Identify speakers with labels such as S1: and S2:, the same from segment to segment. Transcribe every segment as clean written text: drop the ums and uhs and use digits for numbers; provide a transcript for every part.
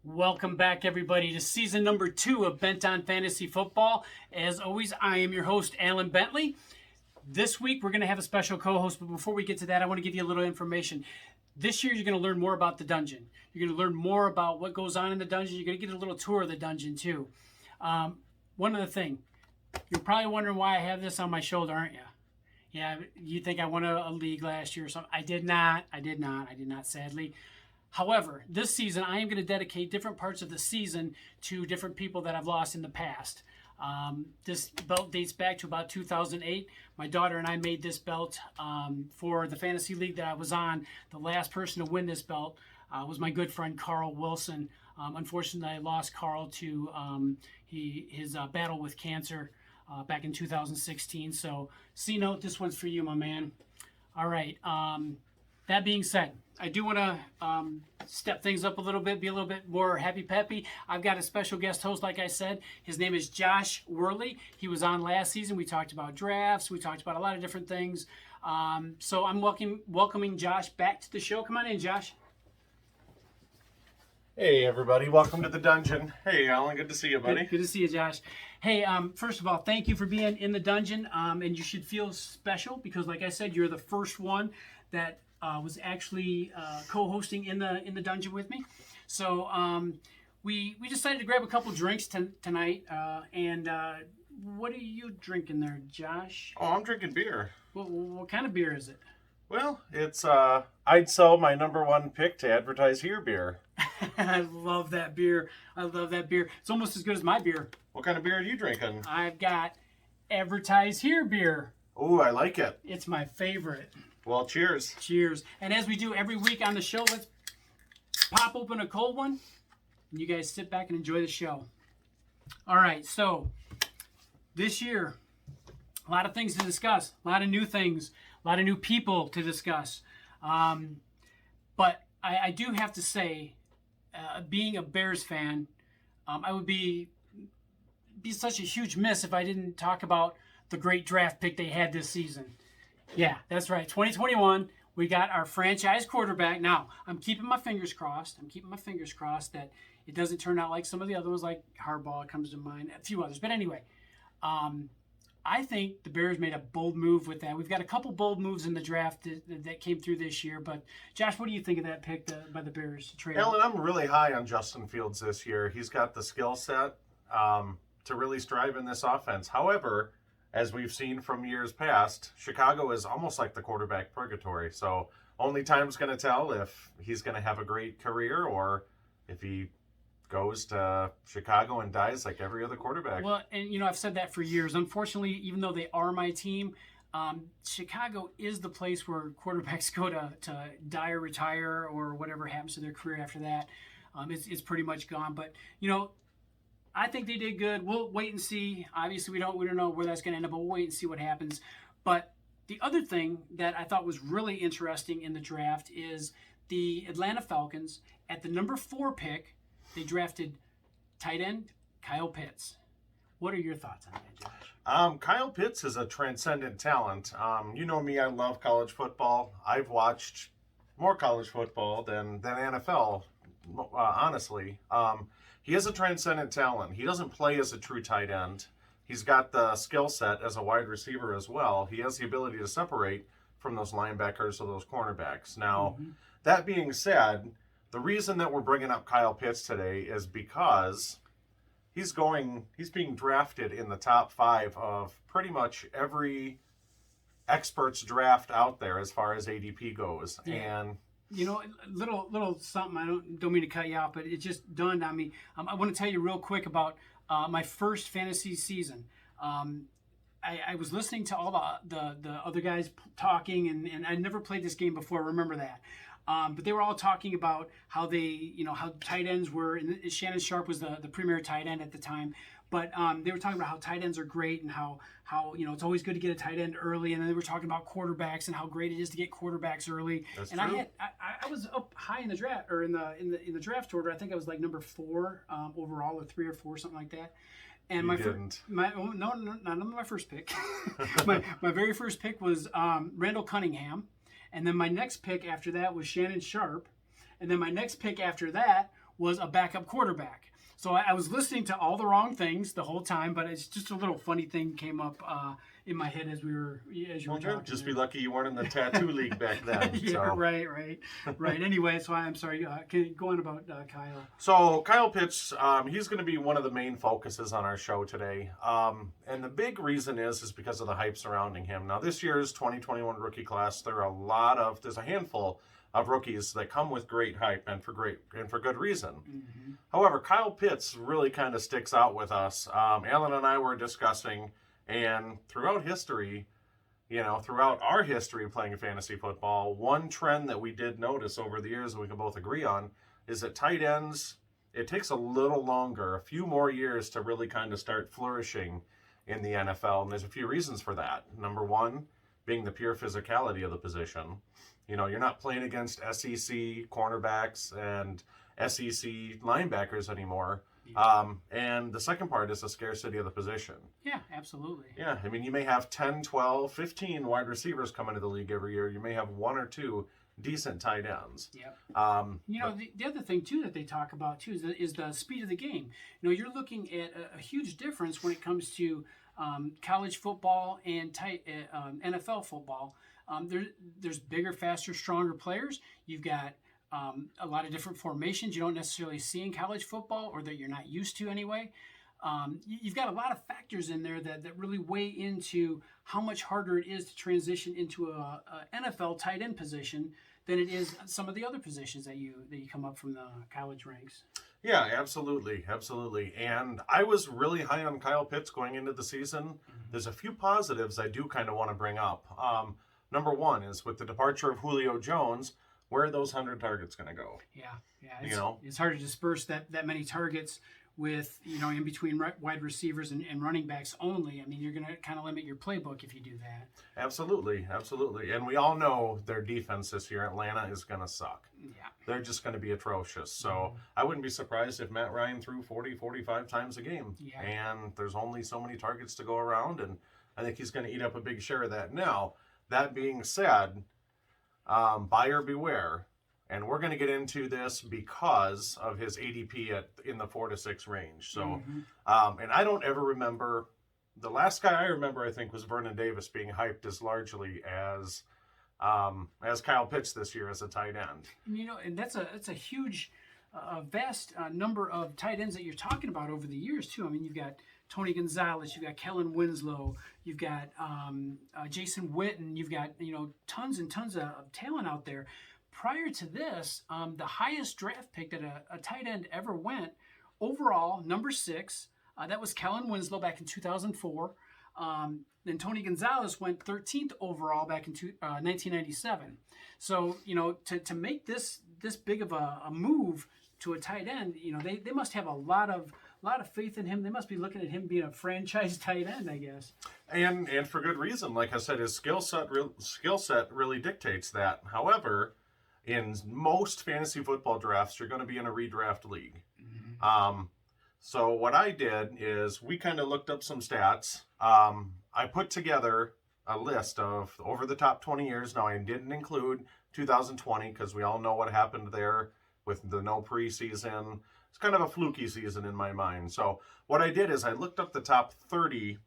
S1: Welcome back, everybody, to season number 2 of Bent on Fantasy Football. As always, I am your host, Alan Bentley. This week, we're going to have a special co-host, but before we get to that, I want to give you a little information. This year, you're going to learn more about the dungeon. You're going to learn more about what goes on in the dungeon. You're going to get a little tour of the dungeon, too. One other thing. You're probably wondering why I have this on my shoulder, aren't you? Yeah, you think I won a league last year or something. I did not, sadly. However, this season, I am going to dedicate different parts of the season to different people that I've lost in the past. This belt dates back to about 2008. My daughter and I made this belt for the fantasy league that I was on. The last person to win this belt was my good friend Carl Wilson. Unfortunately, I lost Carl to his battle with cancer back in 2016. So, C-Note, this one's for you, my man. All right. That being said, I do want to step things up a little bit, be a little bit more happy-peppy. I've got a special guest host, like I said. His name is Josh Worley. He was on last season. We talked about drafts. We talked about a lot of different things. So I'm welcoming Josh back to the show. Come on in, Josh.
S2: Hey, everybody. Welcome to the dungeon. Hey, Alan. Good to see you, buddy.
S1: Good to see you, Josh. Hey, first of all, thank you for being in the dungeon. And you should feel special because, like I said, you're the first one that was actually co-hosting in the dungeon with me. So we decided to grab a couple drinks tonight. And what are you drinking there, Josh?
S2: Oh, I'm drinking beer.
S1: What kind of beer is it?
S2: Well, it's I'd sell my number one pick to advertise here beer.
S1: I love that beer. It's almost as good as my beer.
S2: What kind of beer are you drinking?
S1: I've got Advertise Here beer.
S2: Oh, I like it.
S1: It's my favorite.
S2: Well, cheers.
S1: Cheers. And as we do every week on the show, let's pop open a cold one. And you guys sit back and enjoy the show. All right, so this year, a lot of things to discuss. A lot of new things. A lot of new people to discuss. But I do have to say, being a Bears fan, I would be such a huge miss if I didn't talk about the great draft pick they had this season. Yeah, that's right. 2021, we got our franchise quarterback. Now, I'm keeping my fingers crossed. That it doesn't turn out like some of the other ones, like Harbaugh comes to mind, a few others. But anyway, I think the Bears made a bold move with that. We've got a couple bold moves in the draft that came through this year. But, Josh, what do you think of that pick by the Bears to trade?
S2: Alan, I'm really high on Justin Fields this year. He's got the skill set to really strive in this offense. However, as we've seen from years past, Chicago is almost like the quarterback purgatory. So only time's going to tell if he's going to have a great career or if he goes to Chicago and dies like every other quarterback.
S1: Well, and, I've said that for years. Unfortunately, even though they are my team, Chicago is the place where quarterbacks go to die or retire or whatever happens to their career after that. It's pretty much gone. But, I think they did good. We'll wait and see. Obviously, we don't know where that's going to end up, but we'll wait and see what happens. But the other thing that I thought was really interesting in the draft is the Atlanta Falcons, at the number 4 pick, they drafted tight end Kyle Pitts. What are your thoughts on that, Josh?
S2: Kyle Pitts is a transcendent talent. You know me, I love college football. I've watched more college football than NFL, honestly. He is a transcendent talent. He doesn't play as a true tight end. He's got the skill set as a wide receiver as well. He has the ability to separate from those linebackers or those cornerbacks. Now, that being said, the reason that we're bringing up Kyle Pitts today is because he's being drafted in the top 5 of pretty much every expert's draft out there as far as ADP goes.
S1: Yeah.
S2: And
S1: little something. I don't mean to cut you off, but it just dawned on me. I want to tell you real quick about my first fantasy season. I was listening to all the other guys talking, and I never played this game before. Remember that. But they were all talking about how how tight ends were, and Shannon Sharp was the premier tight end at the time. But they were talking about how tight ends are great and how it's always good to get a tight end early. And then they were talking about quarterbacks and how great it is to get quarterbacks early.
S2: That's
S1: and
S2: true.
S1: I was up high in the draft, or in the draft order. I think I was like number 4 overall, or 3 or 4, something like that. And
S2: You
S1: my
S2: didn't.
S1: not my first pick. my very first pick was Randall Cunningham, and then my next pick after that was Shannon Sharp, and then my next pick after that was a backup quarterback. So I was listening to all the wrong things the whole time, but it's just a little funny thing came up in my head as you were talking.
S2: Just be lucky you weren't in the tattoo league back then.
S1: Yeah,
S2: so.
S1: right. Anyway, so I'm sorry. Can you go on about Kyle?
S2: So Kyle Pitts, he's going to be one of the main focuses on our show today, and the big reason is because of the hype surrounding him. Now, this year's 2021 rookie class, there's a handful of rookies that come with great hype and for good reason.
S1: Mm-hmm.
S2: However, Kyle Pitts really kind of sticks out with us. Alan and I were discussing, and throughout our history playing fantasy football, one trend that we did notice over the years, and we can both agree on, is that tight ends, it takes a little longer, a few more years to really kind of start flourishing in the NFL. And there's a few reasons for that. Number one, being the pure physicality of the position. You're not playing against SEC cornerbacks and SEC linebackers anymore.
S1: Yeah.
S2: And the second part is the scarcity of the position.
S1: Yeah, absolutely.
S2: Yeah, I mean, you may have 10, 12, 15 wide receivers come into the league every year. You may have 1 or 2 decent tight ends.
S1: Yep.
S2: But
S1: The other thing, too, that they talk about, too, is the speed of the game. You're looking at a huge difference when it comes to college football and NFL football. There's bigger, faster, stronger players. You've got a lot of different formations you don't necessarily see in college football, or that you're not used to anyway. You've got a lot of factors in there that really weigh into how much harder it is to transition into a NFL tight end position than it is some of the other positions that you come up from the college ranks.
S2: Yeah, absolutely. And I was really high on Kyle Pitts going into the season.
S1: Mm-hmm.
S2: There's a few positives I do kind of want to bring up. Number one is with the departure of Julio Jones, where are those 100 targets going to go?
S1: Yeah. It's hard to disperse that many targets with, in between wide receivers and running backs only. I mean, you're going to kind of limit your playbook if you do that.
S2: Absolutely. And we all know their defense this year, Atlanta, is going to suck.
S1: Yeah.
S2: They're just going to be atrocious. So I wouldn't be surprised if Matt Ryan threw 40, 45 times a game.
S1: Yeah.
S2: And there's only so many targets to go around, and I think he's going to eat up a big share of that. Now, that being said, buyer beware. And we're going to get into this because of his ADP in the 4 to 6 range. So, and I don't ever remember, the last guy I remember, I think, was Vernon Davis being hyped as largely as Kyle Pitts this year as a tight end.
S1: And that's a huge, vast number of tight ends that you're talking about over the years too. I mean, you've got Tony Gonzalez, you've got Kellen Winslow, you've got Jason Witten, you've got tons and tons of talent out there. Prior to this, the highest draft pick that a tight end ever went overall, number 6, that was Kellen Winslow back in 2004. Then Tony Gonzalez went 13th overall back in 1997. So, to make this big of a move to a tight end, they must have a lot of faith in him. They must be looking at him being a franchise tight end, I guess. And
S2: for good reason. Like I said, his skill set really dictates that. However, in most fantasy football drafts, you're going to be in a redraft league. So what I did is we kind of looked up some stats. I put together a list of over the top 20 years. Now, I didn't include 2020 because we all know what happened there with the no preseason. It's kind of a fluky season in my mind. So what I did is I looked up the top 30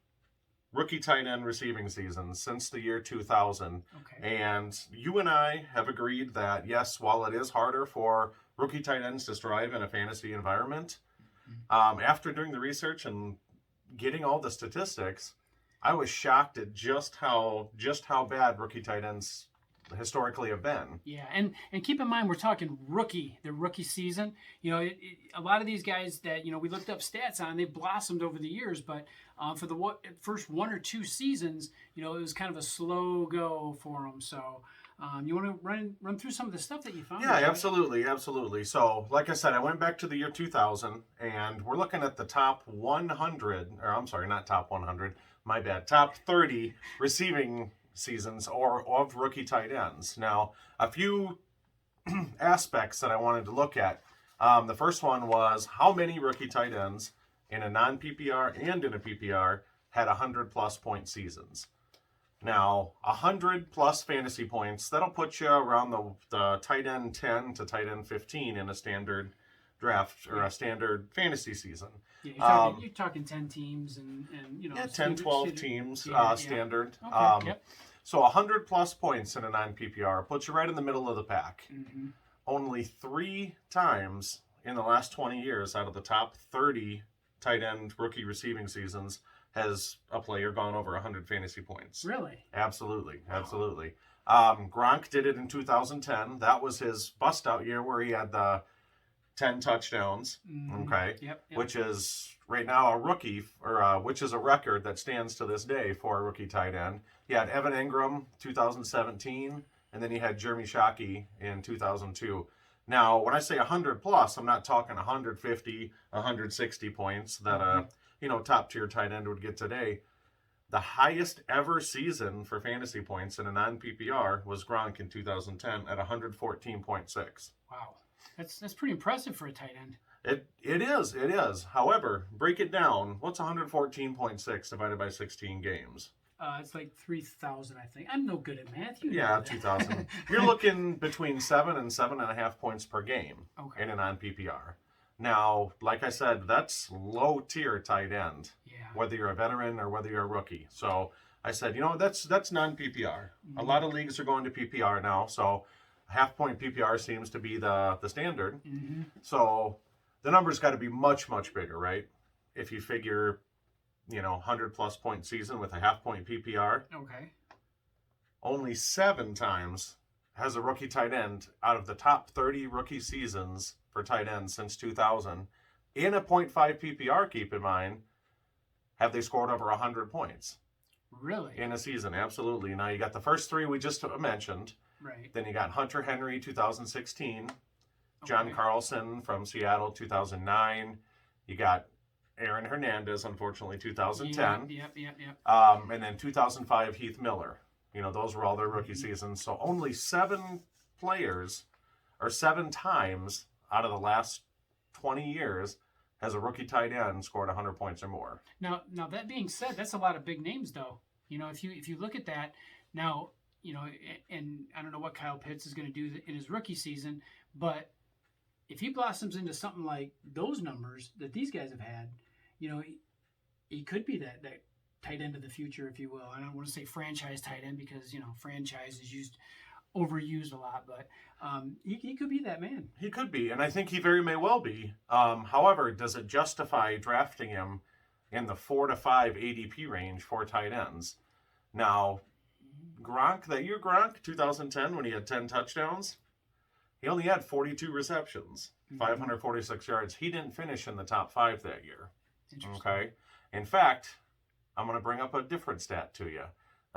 S2: rookie tight end receiving seasons since the year 2000.
S1: Okay.
S2: And you and I have agreed that, yes, while it is harder for rookie tight ends to strive in a fantasy environment, after doing the research and getting all the statistics, I was shocked at just how bad rookie tight ends historically have been.
S1: Yeah, and keep in mind, we're talking the rookie season. A lot of these guys that, we looked up stats on, they've blossomed over the years, but for the first 1 or 2 seasons, it was kind of a slow go for them. So, You want to run through some of the stuff that you found?
S2: Yeah, absolutely. So, like I said, I went back to the year 2000, and we're looking at the top 100, or I'm sorry, not top 100, my bad, top 30 receiving seasons or of rookie tight ends. Now, a few aspects that I wanted to look at. The first one was how many rookie tight ends in a non-PPR and in a PPR had 100-plus point seasons. Now, 100-plus fantasy points, that'll put you around the tight end 10 to tight end 15 in a standard draft or a standard fantasy season.
S1: Yeah, you're talking 10 teams and
S2: 10, 12 teams standard.
S1: Okay, yep.
S2: So 100-plus points in a non-PPR puts you right in the middle of the pack.
S1: Mm-hmm.
S2: Only 3 times in the last 20 years out of the top 30 tight end rookie receiving seasons has a player gone over 100 fantasy points.
S1: Really?
S2: Absolutely. Gronk did it in 2010. That was his bust-out year where he had the 10 touchdowns, okay?
S1: Yep.
S2: Which is right now a rookie, or which is a record that stands to this day for a rookie tight end. He had Evan Ingram 2017, and then he had Jeremy Shockey in 2002. Now, when I say 100-plus, I'm not talking 150, 160 points that top-tier tight end would get today. The highest ever season for fantasy points in a non-PPR was Gronk in 2010 at 114.6.
S1: Wow. That's pretty impressive for a tight end.
S2: It is. However, break it down. What's 114.6 divided by 16 games?
S1: It's like 3,000, I think. I'm no good at math.
S2: Yeah, 2,000. You're looking between 7 and 7.5 points per game in a non-PPR. Now, like I said, that's low-tier tight end, whether you're a veteran or whether you're a rookie. So I said, that's non-PPR. Mm-hmm. A lot of leagues are going to PPR now, so half-point PPR seems to be the standard.
S1: Mm-hmm.
S2: So the number's got to be much, much bigger, right? If you figure, 100-plus point season with a half-point PPR.
S1: Okay.
S2: Only 7 times has a rookie tight end out of the top 30 rookie seasons for tight ends since 2000 in a 0.5 PPR, keep in mind, have they scored over 100 points.
S1: Really?
S2: In a season, absolutely. Now, you got the first 3 we just mentioned.
S1: Right.
S2: Then you got Hunter Henry, 2016. John Carlson from Seattle, 2009. You got Aaron Hernandez, unfortunately, 2010.
S1: Yep.
S2: And then 2005, Heath Miller. Those were all their rookie seasons. So only 7 players, or 7 times out of the last 20 years, has a rookie tight end scored 100 points or more.
S1: Now that being said, that's a lot of big names, though. If you look at that now, and I don't know what Kyle Pitts is going to do in his rookie season, but if he blossoms into something like those numbers that these guys have had, he could be that tight end of the future, if you will. I don't want to say franchise tight end because, franchise is overused a lot, but he could be that man.
S2: He could be, and I think he very may well be. However, does it justify drafting him in the 4 to 5 ADP range for tight ends? Now, Gronk, 2010, when he had 10 touchdowns, he only had 42 receptions, 546 yards. He didn't finish in the top 5 that year. Okay? In fact, I'm going to bring up a different stat to you.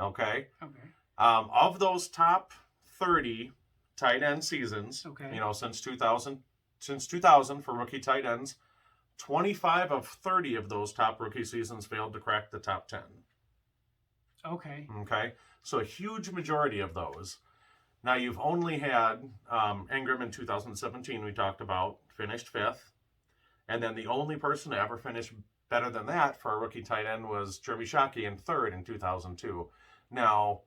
S2: Okay? Of those top 30 tight end seasons, since 2000 for rookie tight ends, 25 of 30 of those top rookie seasons failed to crack the top 10.
S1: Okay.
S2: So a huge majority of those. Now, you've only had Ingram in 2017, we talked about, finished 5th. And then the only person to ever finish better than that for a rookie tight end was Jeremy Shockey in 3rd in 2002. Now,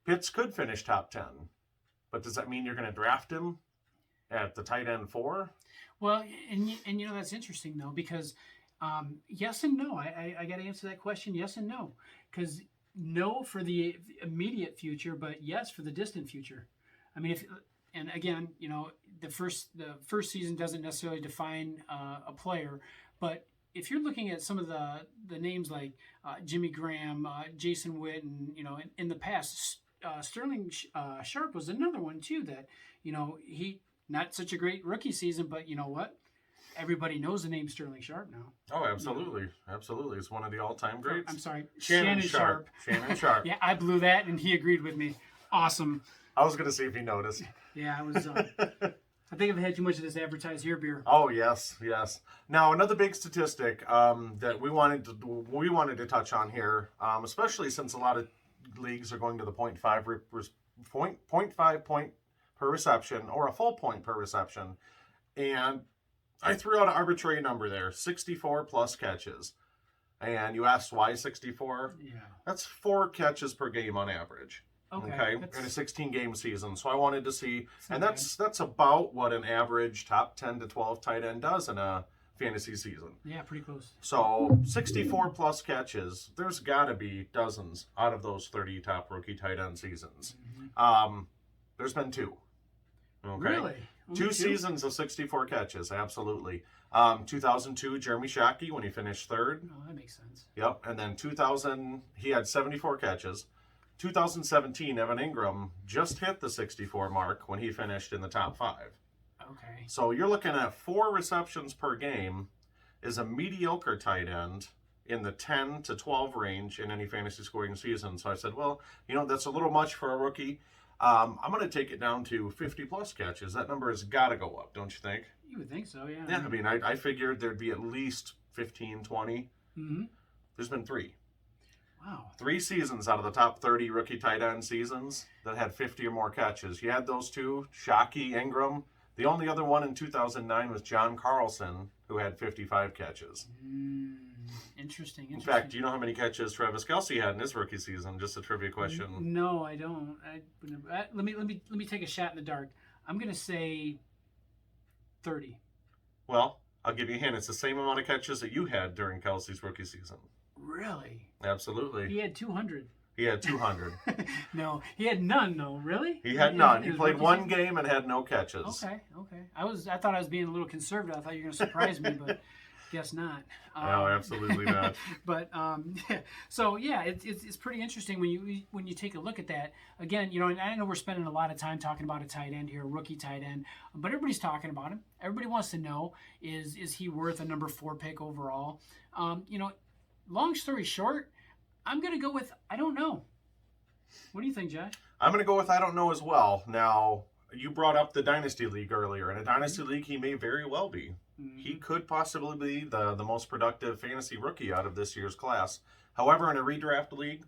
S2: Pitts could finish top 10, but does that mean you're going to draft him at the tight end 4?
S1: Well, and that's interesting, though, because yes and no. I got to answer that question yes and no, because no for the immediate future, but yes for the distant future. I mean, and again, the first season doesn't necessarily define a player, but if you're looking at some of the names like Jimmy Graham, Jason Witten, in the past, Sterling Sharp was another one too that, he not such a great rookie season, but you know what? Everybody knows the name Sterling Sharp now.
S2: Oh, absolutely. Absolutely. It's one of the all-time greats.
S1: I'm sorry.
S2: Shannon Sharp. Shannon Sharp.
S1: Yeah, I blew that and he agreed with me. awesome.
S2: I was going to see if you noticed.
S1: Yeah, I was. I think I've had too much of this advertised here beer.
S2: Oh yes, yes. Now another big statistic that we wanted to touch on here, especially since a lot of leagues are going to the 0.5 point per reception or a full point per reception, and I threw out an arbitrary number there, 64 plus catches, and you asked why 64?
S1: Yeah.
S2: That's 4 catches per game on average. Okay, in a 16-game season. So I wanted to see, and that's about what an average top 10 to 12 tight end does in a fantasy season.
S1: Yeah, pretty close.
S2: So 64 plus catches. There's got to be dozens out of those 30 top rookie tight end seasons. There's been 2. Okay,
S1: really? Only
S2: 2 seasons of 64 catches. Absolutely. 2002, Jeremy Shockey when he finished 3rd.
S1: Oh, that makes sense.
S2: Yep, and then 2000, he had 74 catches. 2017, Evan Ingram just hit the 64 mark when he finished in the top 5.
S1: Okay.
S2: So you're looking at 4 receptions per game is a mediocre tight end in the 10 to 12 range in any fantasy scoring season. So I said, well, that's a little much for a rookie. I'm going to take it down to 50 plus catches. That number has got to go up, don't you think?
S1: You would think so, yeah.
S2: Yeah, I mean, I figured there'd be at least 15, 20.
S1: Mm-hmm.
S2: There's been 3.
S1: Wow.
S2: 3 seasons out of the top 30 rookie tight end seasons that had 50 or more catches. You had those 2, Shockey, Ingram. The only other one in 2009 was John Carlson, who had 55 catches.
S1: Interesting.
S2: In fact, do you know how many catches Travis Kelce had in his rookie season? Just a trivia question.
S1: No, I don't. Let me take a shot in the dark. I'm going to say 30.
S2: Well, I'll give you a hint. It's the same amount of catches that you had during Kelce's rookie season.
S1: Really?
S2: Absolutely.
S1: He had 200.
S2: He had 200.
S1: No, he had none. No, really?
S2: He had none. He played 1 game and had no catches.
S1: Okay. I thought I was being a little conservative. I thought you were going to surprise me, but guess not.
S2: No, absolutely not.
S1: But so yeah, it's pretty interesting when you take a look at that. Again, and I know we're spending a lot of time talking about a tight end here, a rookie tight end, but everybody's talking about him. Everybody wants to know is he worth a number 4 pick overall? Long story short, I'm going to go with I don't know. What do you think, Josh?
S2: I'm going to go with I don't know as well. Now, you brought up the Dynasty League earlier. In a Dynasty League, he may very well be. He could possibly be the most productive fantasy rookie out of this year's class. However, in a redraft league,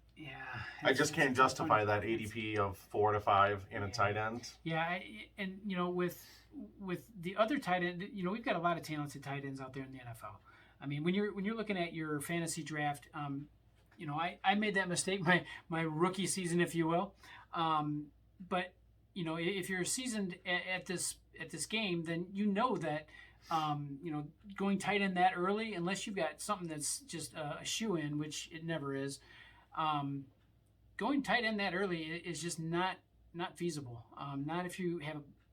S2: I just can't justify that ADP of 4 to 5 in a tight end.
S1: Yeah, and with the other tight end, we've got a lot of talented tight ends out there in the NFL. I mean, when you're looking at your fantasy draft, I made that mistake my rookie season, if you will. But if you're seasoned at this game, then that going tight end that early, unless you've got something that's just a shoe-in, which it never is, going tight end that early is just not feasible. Not if you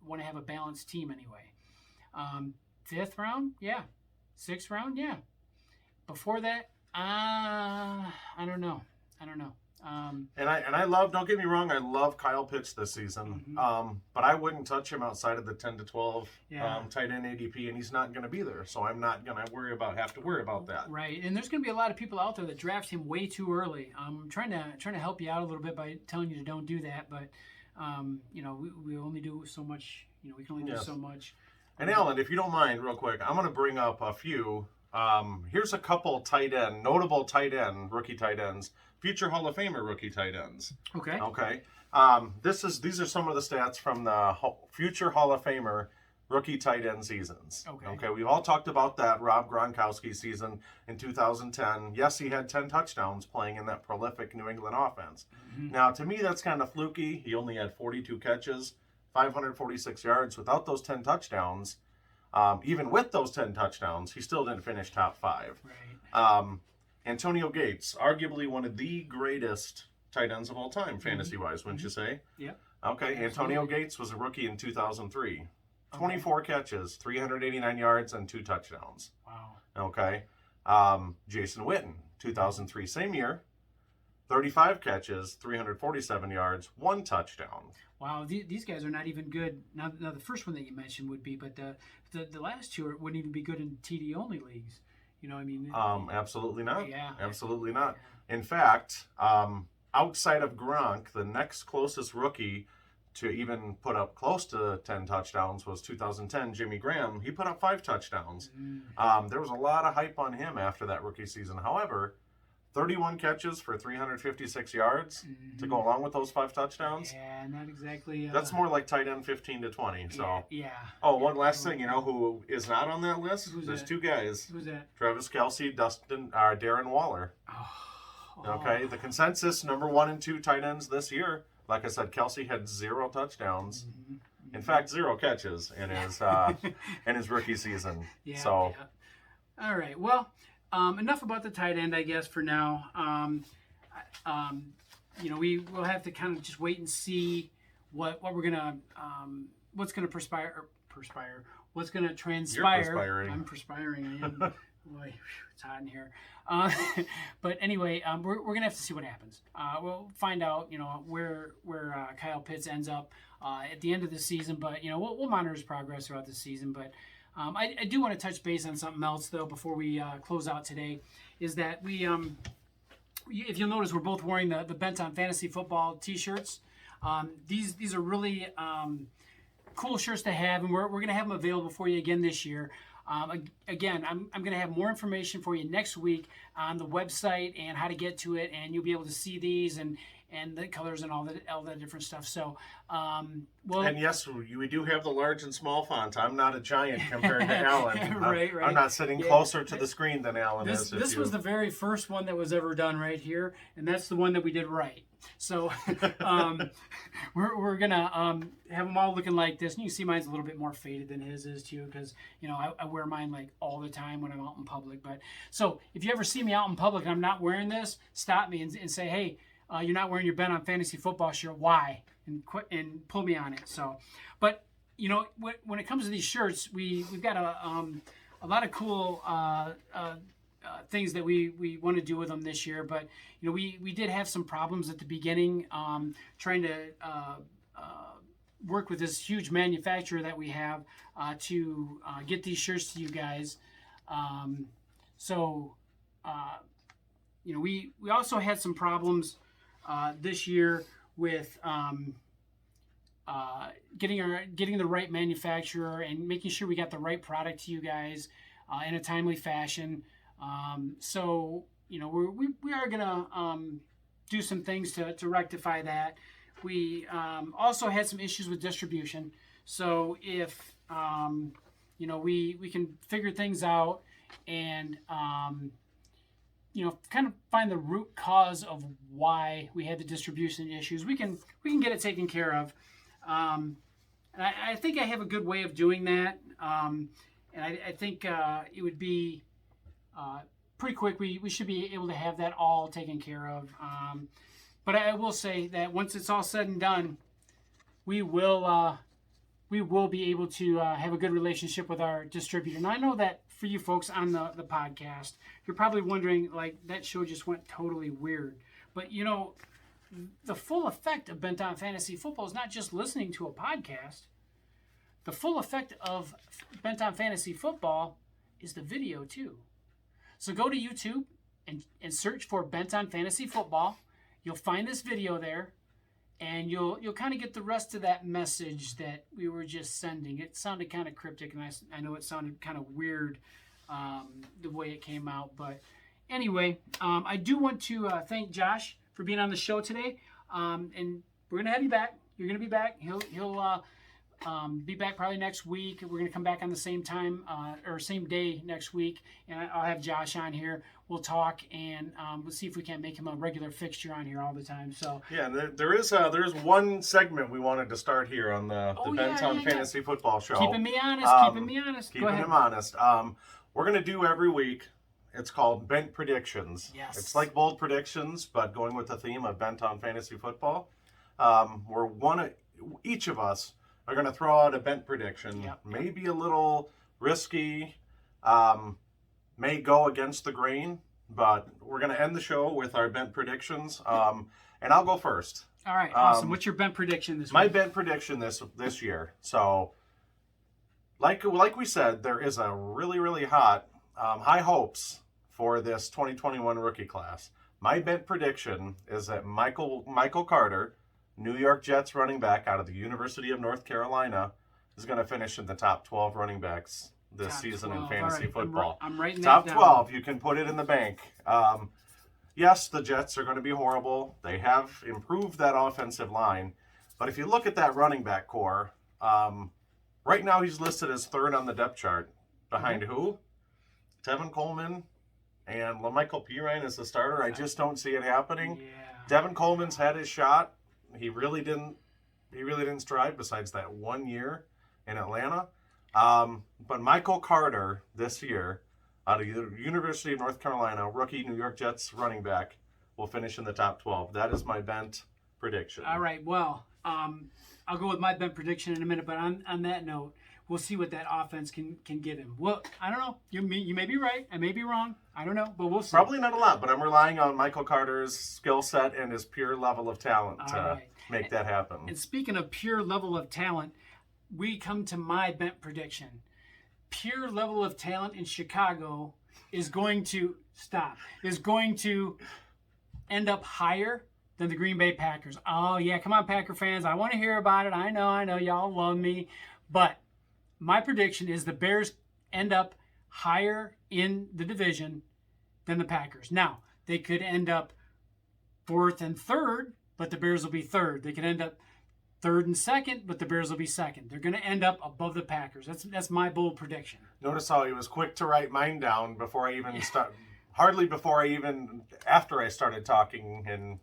S1: want to have a balanced team anyway. 5th round, yeah. 6th round, yeah. Before that, I don't know.
S2: And I love, don't get me wrong, I love Kyle Pitts this season. But I wouldn't touch him outside of the 10 to 12 tight end ADP, and he's not going to be there. So I'm not going to have to worry about that.
S1: Right. And there's going to be a lot of people out there that draft him way too early. I'm trying to help you out a little bit by telling you to don't do that, but we only do so much. We can only do so much.
S2: And Alan, if you don't mind, real quick, I'm going to bring up a few. Here's a couple notable rookie tight ends, future Hall of Famer rookie tight ends.
S1: Okay.
S2: These are some of the stats from the future Hall of Famer rookie tight end seasons. Okay. We've all talked about that Rob Gronkowski season in 2010. Yes, he had 10 touchdowns playing in that prolific New England offense. Now, to me, that's kind of fluky. He only had 42 catches, 546 yards. Without those 10 touchdowns, even with those 10 touchdowns, he still didn't finish top 5.
S1: Right.
S2: Antonio Gates, arguably one of the greatest tight ends of all time, fantasy-wise, wouldn't you say?
S1: Yeah.
S2: Okay, absolutely. Antonio Gates was a rookie in 2003. 24 catches, 389 yards, and 2 touchdowns.
S1: Wow.
S2: Okay. Jason Witten, 2003, same year. 35 catches, 347 yards, 1 touchdown.
S1: Wow, these guys are not even good. Now the first one that you mentioned would be, but the last 2 wouldn't even be good in TD only leagues. You know what I mean?
S2: Absolutely not.
S1: Yeah.
S2: Absolutely not. In fact, outside of Gronk, the next closest rookie to even put up close to 10 touchdowns was 2010 Jimmy Graham. He put up 5 touchdowns. There was a lot of hype on him after that rookie season. However, 31 catches for 356 yards to go along with those 5 touchdowns.
S1: Yeah, not exactly.
S2: That's more like tight end 15 to 20. So.
S1: Yeah.
S2: Oh, one last thing. You know who is not on that list? There's
S1: that?
S2: 2 guys.
S1: Who's that?
S2: Travis Kelce, Darren Waller. Okay, the consensus number 1 and 2 tight ends this year. Like I said, Kelce had 0 touchdowns. In fact, 0 catches in his rookie season.
S1: Yeah.
S2: So.
S1: Yeah. All right. Well, enough about the tight end, I guess, for now. We'll have to kind of just wait and see what we're gonna what's gonna perspire. What's gonna transpire?
S2: You're perspiring.
S1: I'm perspiring. I am. Boy, it's hot in here. But anyway, we're gonna have to see what happens. We'll find out, where Kyle Pitts ends up at the end of the season. But we'll monitor his progress throughout the season. But I do want to touch base on something else though before we close out today. Is that we if you'll notice, we're both wearing the Bent on Fantasy Football T-shirts. These are really cool shirts to have, and we're going to have them available for you again this year. Again, I'm going to have more information for you next week on the website and how to get to it, and you'll be able to see these and the colors and all that different stuff. So,
S2: and yes, we do have the large and small font. I'm not a giant compared to Alan.
S1: Right.
S2: I'm not sitting closer to the screen than Alan is.
S1: This was the very first one that was ever done right here, and that's the one that we did right. So we're gonna have them all looking like this, and you can see mine's a little bit more faded than his is too, because I wear mine like all the time when I'm out in public. But so if you ever see me out in public and I'm not wearing this, stop me and say, hey, you're not wearing your Bent on Fantasy Football shirt. Why? And pull me on it. So, but when it comes to these shirts, we've got a lot of cool things that we want to do with them this year. But we did have some problems at the beginning trying to work with this huge manufacturer that we have to get these shirts to you guys. We also had some problems this year with getting the right manufacturer and making sure we got the right product to you guys in a timely fashion. We are gonna do some things to rectify that. We also had some issues with distribution. So if we can figure things out and kind of find the root cause of why we had the distribution issues, we can get it taken care of. And I think I have a good way of doing that. And I think it would be pretty quick. We should be able to have that all taken care of. But I will say that once it's all said and done, we will be able to have a good relationship with our distributor. And I know that for you folks on the podcast, you're probably wondering, like, that show just went totally weird. But the full effect of Bent on Fantasy Football is not just listening to a podcast. The full effect of Bent on Fantasy Football is the video too. So go to YouTube and search for Bent on Fantasy Football. You'll find this video there, and you'll kind of get the rest of that message that we were just sending. It sounded kind of cryptic, and I know it sounded kind of weird the way it came out. But anyway, I do want to thank Josh for being on the show today, and we're gonna have you back. You're gonna be back. He'll be back probably next week. We're gonna come back on the same time or same day next week, and I'll have Josh on here. We'll talk, and we'll see if we can't make him a regular fixture on here all the time. So
S2: yeah, and there is one segment we wanted to start here on the Bent on Fantasy Football show.
S1: Keeping me honest.
S2: Keeping him honest. We're gonna do every week. It's called Bent Predictions.
S1: Yes.
S2: It's like bold predictions, but going with the theme of Bent on Fantasy Football. Each of us are going to throw out a bent prediction.
S1: Yep.
S2: Maybe a little risky, may go against the grain, but we're going to end the show with our bent predictions. And I'll go first.
S1: All right, awesome. What's your bent prediction this week?
S2: My bent prediction this year. So, like we said, there is a really, really hot high hopes for this 2021 rookie class. My bet prediction is that Michael Carter, New York Jets running back out of the University of North Carolina, is going to finish in the top 12 running backs this
S1: Top
S2: season
S1: 12.
S2: in fantasy
S1: All right.
S2: football.
S1: I'm writing
S2: Top
S1: that down.
S2: 12, you can put it in the bank. Yes, the Jets are going to be horrible. They have improved that offensive line. But if you look at that running back core, right now he's listed as third on the depth chart. Behind who? Tevin Coleman and LaMichael Pirine as the starter. I just don't see it happening.
S1: Yeah.
S2: Tevin Coleman's had his shot. He really didn't strive besides that 1 year in Atlanta. But Michael Carter this year, out of the University of North Carolina, rookie New York Jets running back, will finish in the top 12. That is my bent prediction.
S1: All right. Well, I'll go with my bent prediction in a minute. But on that note, we'll see what that offense can give him. Well, I don't know. You may be right. I may be wrong. I don't know. But we'll see.
S2: Probably not a lot, but I'm relying on Michael Carter's skill set and his pure level of talent to make that happen.
S1: And speaking of pure level of talent, we come to my bent prediction. Pure level of talent in Chicago is going to end up higher than the Green Bay Packers. Oh, yeah, come on, Packer fans. I want to hear about it. I know, y'all love me. But my prediction is the Bears end up higher in the division than the Packers. Now, they could end up fourth and third, but the Bears will be third. They could end up third and second, but the Bears will be second. They're going to end up above the Packers. That's my bold prediction.
S2: Notice how he was quick to write mine down before I even start. Hardly before after I started talking, and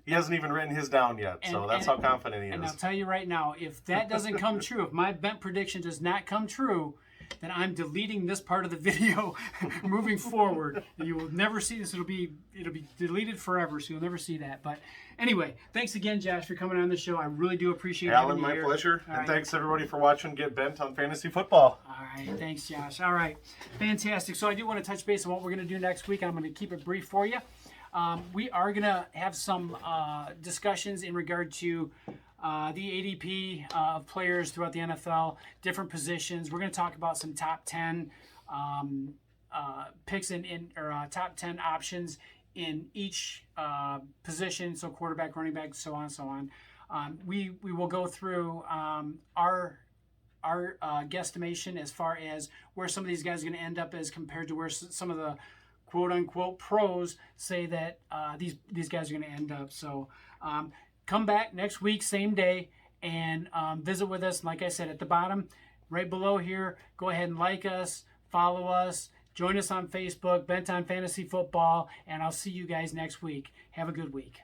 S2: he hasn't even written his down yet. So that's how confident he is.
S1: And I'll tell you right now, if that doesn't come true, if my bent prediction does not come true, then I'm deleting this part of the video moving forward. You will never see this. It'll be deleted forever, so you'll never see that. But anyway, thanks again, Josh, for coming on the show. I really do appreciate
S2: Alan,
S1: having you
S2: my
S1: here.
S2: pleasure.
S1: All
S2: And
S1: right.
S2: thanks everybody for watching Get Bent on Fantasy Football.
S1: All right, thanks, Josh. All right, fantastic. So I do want to touch base on what we're going to do next week. I'm going to keep it brief for you. We are going to have some discussions in regard to the ADP of players throughout the NFL, different positions. We're going to talk about some top 10 picks or top 10 options in each position, so quarterback, running back, so on and so on. We will go through our guesstimation as far as where some of these guys are going to end up as compared to where some of the quote-unquote pros say that these guys are going to end up. So come back next week, same day, and visit with us. Like I said, at the bottom, right below here, go ahead and like us, follow us, join us on Facebook, Bent on Fantasy Football, and I'll see you guys next week. Have a good week.